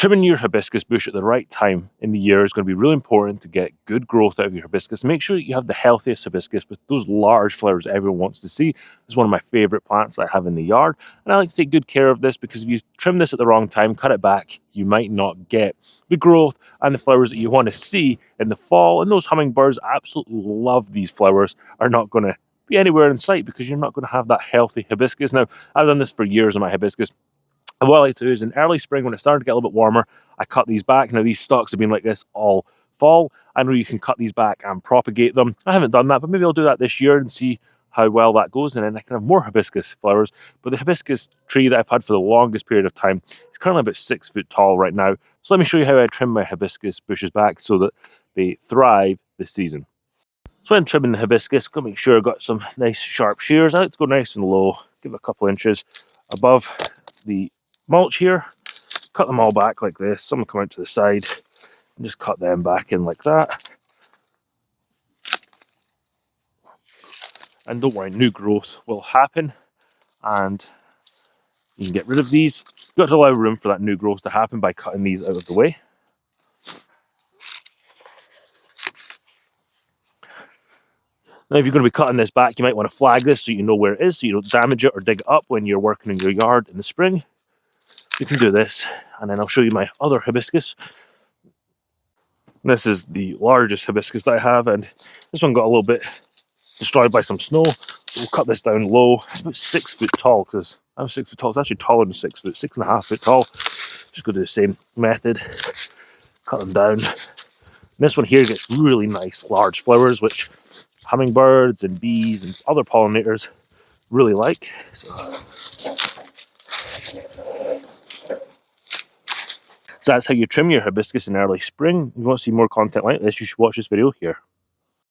Trimming your hibiscus bush at the right time in the year is going to be really important to get good growth out of your hibiscus. Make sure that you have the healthiest hibiscus with those large flowers everyone wants to see. It's one of my favorite plants I have in the yard, and I like to take good care of this because if you trim this at the wrong time, cut it back, you might not get the growth and the flowers that you want to see in the fall. And those hummingbirds absolutely love these flowers are not going to be anywhere in sight because you're not going to have that healthy hibiscus. Now, I've done this for years on my hibiscus. And what I like to do is in early spring, when it started to get a little bit warmer, I cut these back. Now, these stalks have been like this all fall. I know you can cut these back and propagate them. I haven't done that, but maybe I'll do that this year and see how well that goes. And then I can have more hibiscus flowers. But the hibiscus tree that I've had for the longest period of time is currently about 6 foot tall right now. So let me show you how I trim my hibiscus bushes back so that they thrive this season. So when trimming the hibiscus, go make sure I've got some nice sharp shears. I like to go nice and low, give it a couple inches above the mulch here. Cut them all back like this. Some will come out to the side and just cut them back in like that. And don't worry, new growth will happen and you can get rid of these. You've got to allow room for that new growth to happen by cutting these out of the way. Now, if you're going to be cutting this back, you might want to flag this so you know where it is, so you don't damage it or dig it up when you're working in your yard in the spring. You can do this, and then I'll show you my other hibiscus. This is the largest hibiscus that I have, and this one got a little bit destroyed by some snow. We'll cut this down low. It's about 6 foot tall because I'm 6 foot tall. It's actually taller than 6 foot, 6.5 foot tall. Just go do the same method. Cut them down. And this one here gets really nice large flowers, which hummingbirds and bees and other pollinators really like. So that's how you trim your hibiscus in early spring. If you want to see more content like this, you should watch this video here.